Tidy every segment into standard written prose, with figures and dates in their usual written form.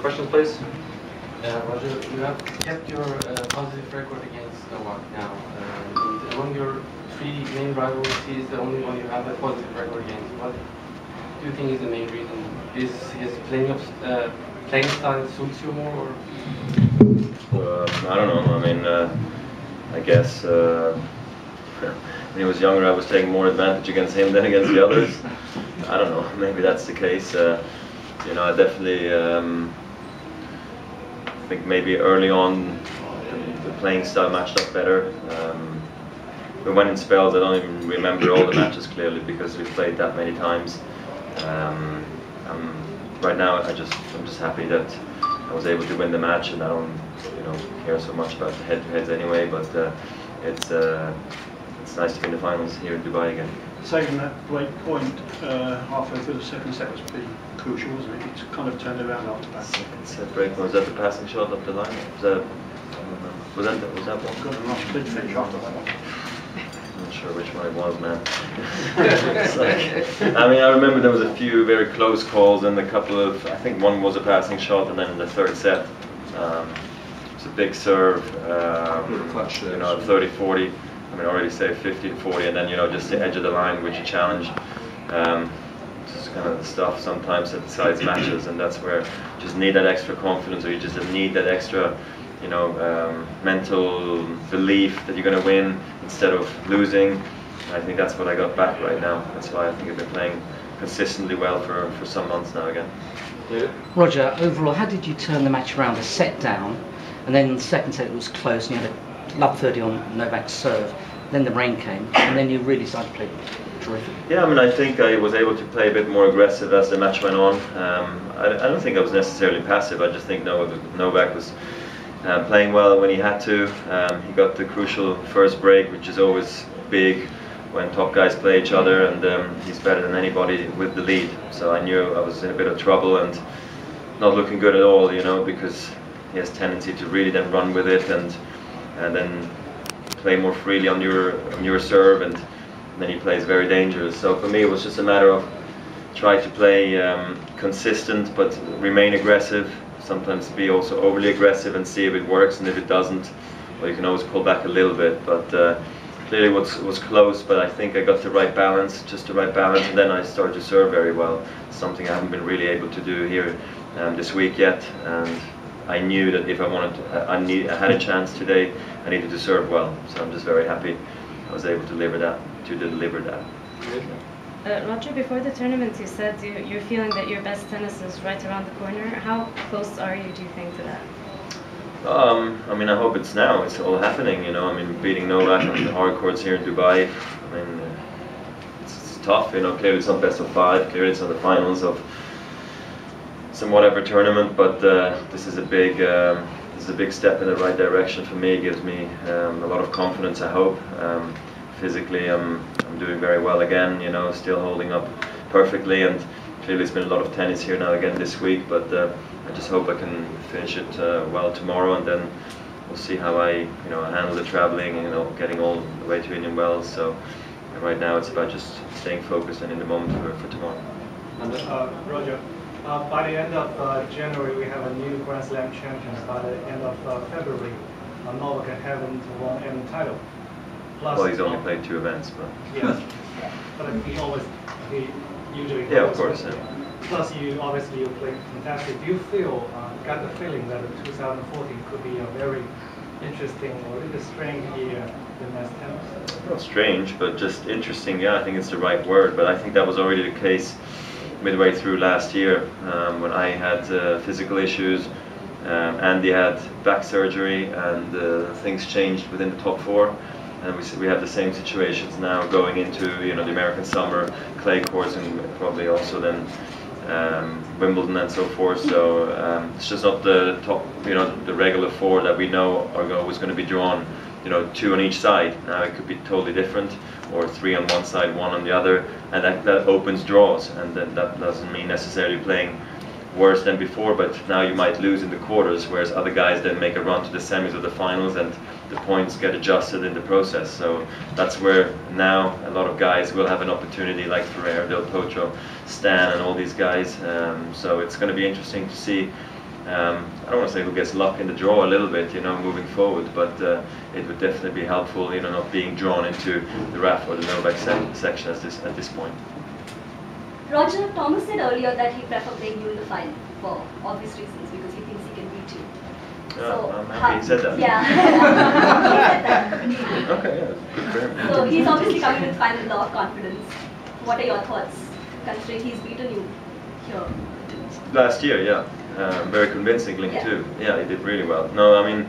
questions, please. Roger, you have kept your positive record against Novak now. And among your three main rivals, he is the only one you have a positive record against. What do you think is the main reason? Is his playing style suits you more? Or? I don't know. I mean, I guess when he was younger, I was taking more advantage against him than against the others. I don't know. Maybe that's the case. You know, I definitely think maybe early on the playing style matched up better. We went in spells. I don't even remember all the matches clearly because we played that many times. Right now, I'm just happy that I was able to win the match, and I don't, care so much about the head-to-heads anyway. But it's nice to be in the finals here in Dubai again. Saving that break point halfway through the second set was pretty crucial, wasn't it? It's kind of turned around after that. Second set break, was that the passing shot up the line? Was that one? Got a nice big finish after that one. I'm not sure which one it was, man. I mean, I remember there was a few very close calls and a couple of, I think one was a passing shot, and then in the third set, it was a big serve, 30-40. I mean, already say 50-40, and then just the edge of the line, which you challenge. Just kind of the stuff sometimes that decides matches, and that's where you just need that extra confidence, or you just need that extra, mental belief that you're going to win instead of losing. And I think that's what I got back right now. That's why I think I've been playing consistently well for some months now again. Roger, overall, how did you turn the match around? A set down, and then the second set was close, and you had a love 30 on Novak's serve. Then the rain came, and then you really started to play terrific. Yeah, I mean, I think I was able to play a bit more aggressive as the match went on. I don't think I was necessarily passive. I just think Novak was playing well when he had to. He got the crucial first break, which is always big when top guys play each other, and he's better than anybody with the lead. So I knew I was in a bit of trouble and not looking good at all, because he has tendency to really then run with it and then play more freely on your serve, and then he plays very dangerous. So for me, it was just a matter of try to play consistent but remain aggressive. Sometimes be also overly aggressive and see if it works, and if it doesn't, well, you can always pull back a little bit. But clearly it was close, but I think I got the right balance, just the right balance, and then I started to serve very well. Something I haven't been really able to do here this week yet, and I knew that if I wanted to, I had a chance today, I needed to serve well. So I'm just very happy I was able to deliver that. Roger, before the tournament, you said you're feeling that your best tennis is right around the corner. How close are you, do you think, to that? I mean, I hope it's now. It's all happening, I mean, beating Novak on the hard courts here in Dubai. I mean, it's tough, Clearly it's not best of 5. Clearly it's not the finals of some whatever tournament. But this is a big step in the right direction for me. It gives me a lot of confidence, I hope. Physically, I'm doing very well again, still holding up perfectly, and clearly it's been a lot of tennis here now again this week, but I just hope I can finish it well tomorrow, and then we'll see how I handle the traveling, getting all the way to Indian Wells. So right now it's about just staying focused and in the moment for tomorrow. Roger, by the end of January we have a new Grand Slam champions. By the end of February, Novak haven't won any title. Plus, well, he's only played 2 events, but yes, but he usually. Yeah, of course. Yeah. Plus, you play fantastic. Do you got the feeling that 2014 could be a very interesting or a little strange year in mass tennis? Not strange, but just interesting. Yeah, I think it's the right word. But I think that was already the case midway through last year when I had physical issues. Andy had back surgery, and things changed within the top 4. And we have the same situations now going into the American summer, clay courts, and probably also then Wimbledon and so forth. So it's just not the top, the regular 4 that we know are always going to be drawn, 2 on each side. Now it could be totally different, or 3 on one side, 1 on the other, and that opens draws. And then that doesn't mean necessarily playing worse than before, but now you might lose in the quarters, whereas other guys then make a run to the semis or the finals, and the points get adjusted in the process. So that's where now a lot of guys will have an opportunity, like Federer, Del Potro, Stan, and all these guys. So it's going to be interesting to see I don't want to say who gets luck in the draw a little bit, you know, moving forward, but it would definitely be helpful, you know, not being drawn into the Raf or the Novak section at this point. Roger, Thomas said earlier that he preferred playing you in the final for obvious reasons because he thinks he can beat you. So, I'm happy he said that. Yeah, he said that. Okay, yeah, good for him. So he's obviously coming in the final with a lot of confidence. What are your thoughts, considering he's beaten you here? Last year, yeah. Very convincingly too. Yeah, he did really well. No, I mean,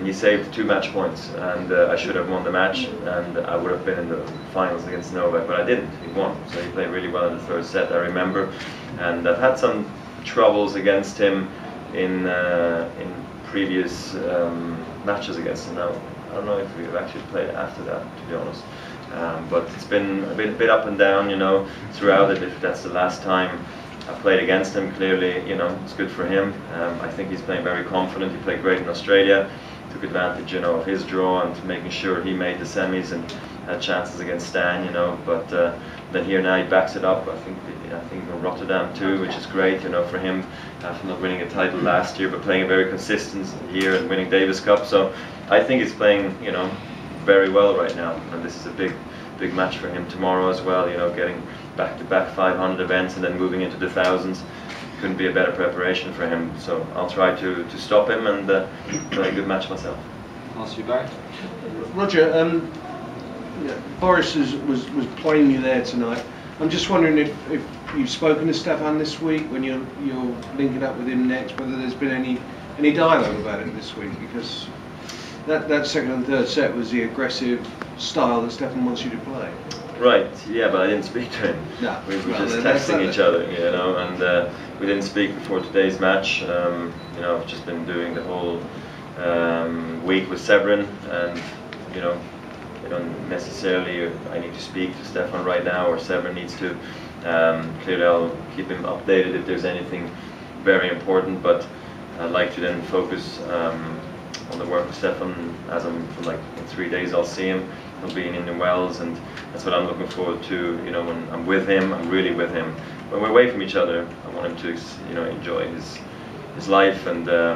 he saved 2 match points, and I should have won the match, and I would have been in the finals against Novak, but I didn't. He won, so he played really well in the 3rd set, I remember. And I've had some troubles against him in previous matches against him. Now, I don't know if we've actually played after that, to be honest. But it's been a bit up and down, you know, throughout it. If that's the last time I played against him, clearly, you know, it's good for him. I think he's playing very confident. He played great in Australia, took advantage, you know, of his draw and making sure he made the semis and had chances against Stan, you know. But then here now he backs it up. I think in Rotterdam too, which is great, you know, for him after not winning a title last year, but playing a very consistent year and winning Davis Cup. So I think he's playing, you know, very well right now, and this is a big match for him tomorrow as well. You know, getting back-to-back 500 events and then moving into the thousands. Couldn't be a better preparation for him. So I'll try to stop him and play a good match myself. Ask you back. Roger, Boris was playing you there tonight. I'm just wondering if you've spoken to Stefan this week when you're linking up with him next, whether there's been any dialogue about it this week, because that 2nd and 3rd set was the aggressive style that Stefan wants you to play. Right, yeah, but I didn't speak to him. No. We were just texting each other, you know, and we didn't speak before today's match. You know, I've just been doing the whole week with Severin, and you know, I don't necessarily I need to speak to Stefan right now, or Severin needs to. Clearly, I'll keep him updated if there's anything very important, but I'd like to then focus on the work with Stefan. As I'm like in 3 days, I'll see him. He'll be in Indian Wells, and that's what I'm looking forward to. You know, when I'm with him, I'm really with him. When we're away from each other, I want him to, you know, enjoy his life, and I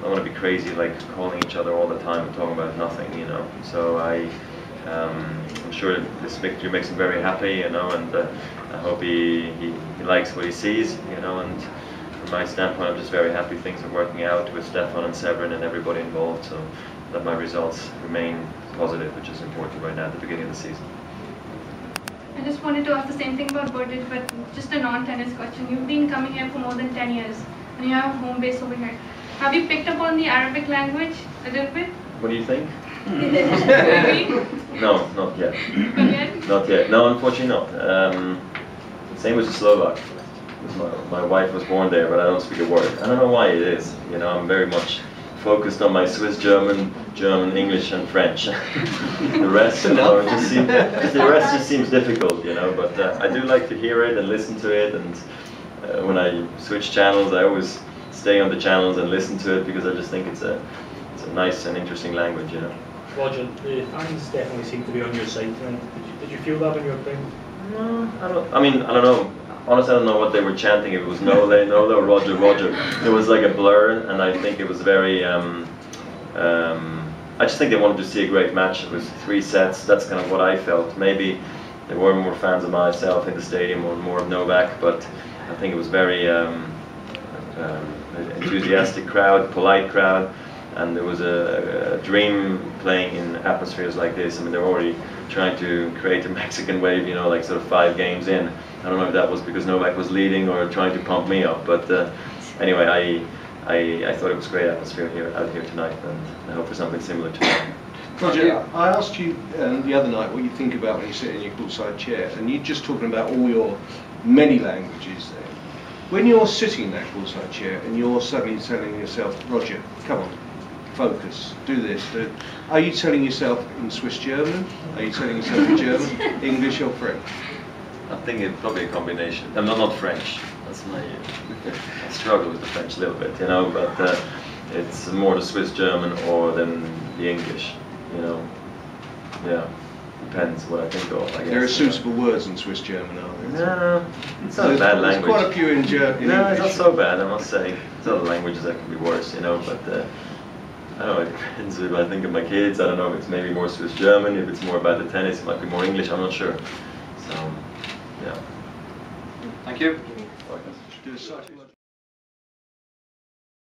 don't want to be crazy like calling each other all the time and talking about nothing, you know. So I'm sure this victory makes him very happy, you know, and I hope he likes what he sees, you know. And from my standpoint, I'm just very happy things are working out with Stefan and Severin and everybody involved, so that my results remain positive, which is important right now at the beginning of the season. I just wanted to ask the same thing about Burdett, but just a non-tennis question. You've been coming here for more than 10 years, and you have a home base over here. Have you picked up on the Arabic language a little bit? What do you think? Maybe? No, not yet. Not yet? Not yet. No, unfortunately not. Same with the Slovak. My wife was born there, but I don't speak a word. I don't know why it is. You know, I'm very much focused on my Swiss German, English, and French. The rest just seems difficult, you know. But I do like to hear it and listen to it. And when I switch channels, I always stay on the channels and listen to it because I just think it's a nice and interesting language, you know. Roger, the fans definitely seem to be on your side tonight. Did you feel that when you were playing? No, I don't know. Honestly, I don't know what they were chanting. If it was Nole, or Roger, Roger. It was like a blur, and I think it was very. I just think they wanted to see a great match. It was 3 sets. That's kind of what I felt. Maybe there were more fans of myself in the stadium or more of Novak, but I think it was very enthusiastic crowd, polite crowd, and there was a dream playing in atmospheres like this. I mean, they're already trying to create a Mexican wave, you know, like sort of 5 games in. I don't know if that was because Novak was leading or trying to pump me up, but anyway, I thought it was great atmosphere out here tonight, and I hope for something similar tomorrow. Roger, I asked you the other night what you think about when you sit in your poolside chair, and you're just talking about all your many languages there. When you're sitting in that poolside chair and you're suddenly telling yourself, Roger, come on, focus, do this, are you telling yourself in Swiss German? Are you telling yourself in German, English or French? I think it's probably a combination. I'm not French. That's my. I struggle with the French a little bit, you know, but it's more the Swiss German or than the English, you know. Yeah, depends what I think of, I guess. There are suitable words in Swiss German, aren't there? No, it's not a bad language. There's quite a few in German. No, it's not so bad, I must say. There's other languages that can be worse, you know, but I don't know, it depends if I think of my kids. I don't know if it's maybe more Swiss German, if it's more about the tennis, it might be more English, I'm not sure. So, yeah. Thank you. Do a psychological